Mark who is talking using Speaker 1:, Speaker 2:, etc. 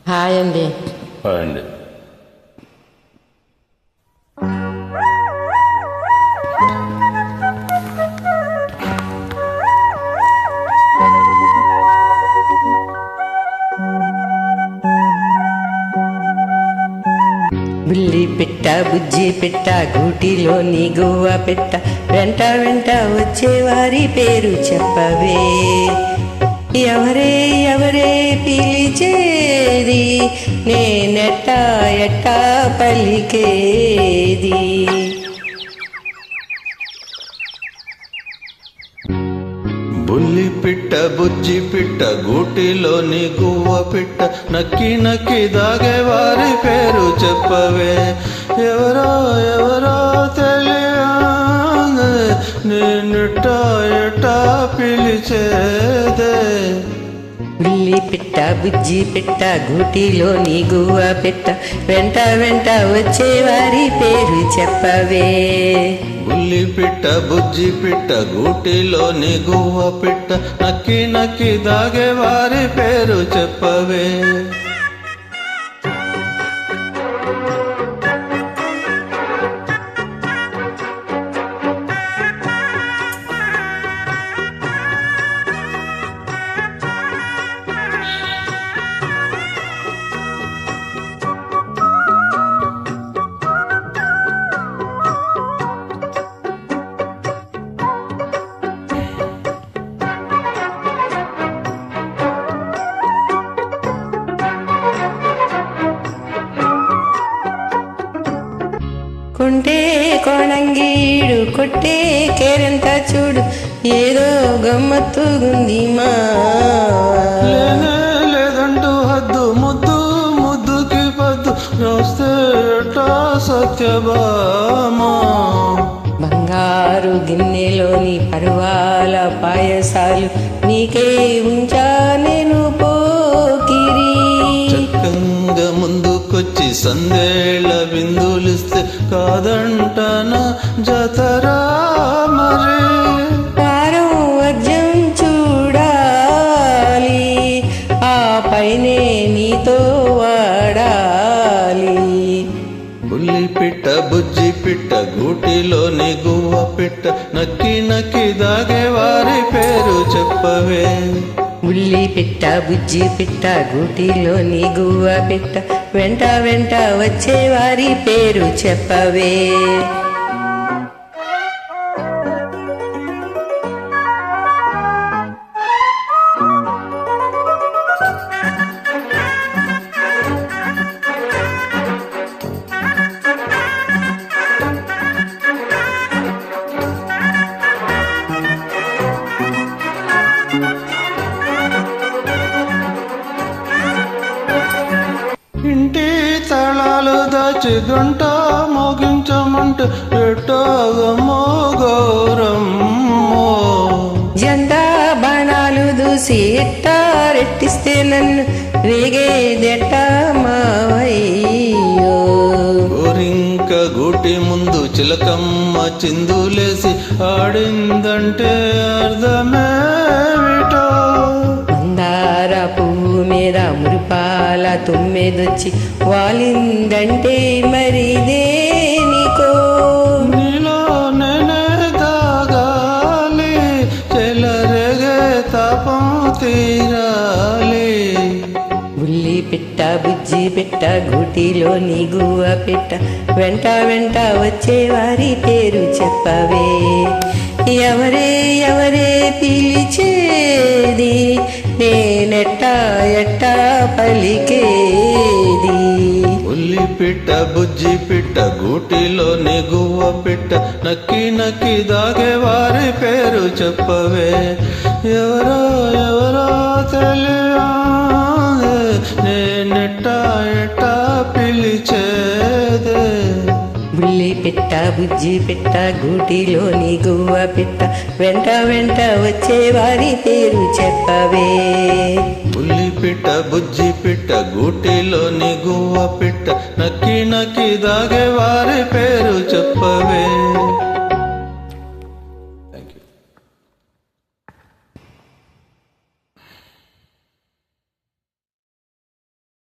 Speaker 1: Hi అండి.
Speaker 2: Hi అండి.
Speaker 1: బుల్లి పెట్ట బుజ్జి పెట్ట గూటిలోని గువ్వ పెట్ట వెంట వెంట వచ్చేవారి పేరు చెప్పవే. ఎవరే ఎవరే పిలిచేది, నేనెట్టా ఎట్టా పలికేది.
Speaker 2: బుల్లి పిట్ట బుజ్జి పిట్ట గూటిలోని గువ్వ పిట్ట నక్కి నక్కి దాగేవారి పేరు చెప్పవే. ఎవరో ఎవరో తెలియదే, నేనెట్టా ఎట్టా పిలిచేదే.
Speaker 1: బుల్లి పిట్ట బుజ్జి పిట్ట గూటిలోని గువ్వ పిట్ట వెంట వెంట వచ్చేవారి పేరు చెప్పవే.
Speaker 2: బుల్లి పిట్ట బుజ్జి పిట్ట గూటిలోని గువ్వ పిట్ట నక్కి నక్కి దాగేవారి పేరు చెప్పవే.
Speaker 1: కొంటే కొణంగీడు కొట్టే కేరంత చూడు, ఏదో గమ్మత్తుగుంది మా.
Speaker 2: లేనే లేదంటూ హద్దు ముద్దు ముద్దుకి పద్దు రాస్తేటా సత్యభామా.
Speaker 1: బంగారు గిన్నెలోని పరువాల పాయసాలు నీకే ఉంచా నేను పోకిరి.
Speaker 2: చక్కంగా ముందుకొచ్చి సందేళ్ళ బిందులిస్తే కాదంటనా జతరా మరి.
Speaker 1: వారం వర్జం చూడాలి, ఆ పైనే నీతో వాడాలి.
Speaker 2: బుల్లి పిట్ట బుజ్జి పిట్ట గూటిలోని గువ్వ పిట్ట నక్కి నక్కి దాగేవారి పేరు చెప్పవే.
Speaker 1: బుల్లి పిట్ట బుజ్జి పిట్ట గూటిలోని గువ్వ పిట్ట వెంట వెంట వచ్చేవారి పేరు చెప్పవే.
Speaker 2: ఇంటి తాళాలు దాచి గంట మోగించమంటే ఎట్టాగమ్మో గౌరమ్మో.
Speaker 1: జెండా బాణాలు దూసి ఎట్టా రెట్టిస్తే నన్ను రేగేదెట్ట మావయ్యో.
Speaker 2: గోరింక గూటి ముందు చిలకమ్మ చిందులేసి ఆడిందంటే అర్థమేమిటో.
Speaker 1: మందార పువ్వు మీద మురిపాల తుమ్మెదొచ్చి వాలిందంటే మరి దేనికో.
Speaker 2: నీలో నేనే దాగాలి, చెలరేగే తాపం తీరాలి.
Speaker 1: బుల్లి పిట్ట బుజ్జి పిట్ట గూటిలోని గువ్వ పిట్ట వెంట వెంట వచ్చేవారి పేరు చెప్పవే. ఎవరే ఎవరే పిలిచేది, నేనెట్టా ఎట్టా పలికేది.
Speaker 2: బుల్లి పిట్ట బుజ్జి పిట్ట గూటిలోని గువ్వ పిట్ట నక్కి నక్కి దాగేవారి పేరు చెప్పవే. ఎవరో ఎవరో తెలియదే, నేనెట్టా ఎట్టా పిలిచేదే.
Speaker 1: బుల్లి పిట్ట బుజ్జి పిట్ట గూటిలోని గువ్వ పిట్ట వెంట వెంట వచ్చేవారి పేరు చెప్పవే.
Speaker 2: బుల్లి పిట్ట బుజ్జి పిట్ట గూటిలోని గువ్వ పిట్ట నక్కి నక్కి దాగేవారి పేరు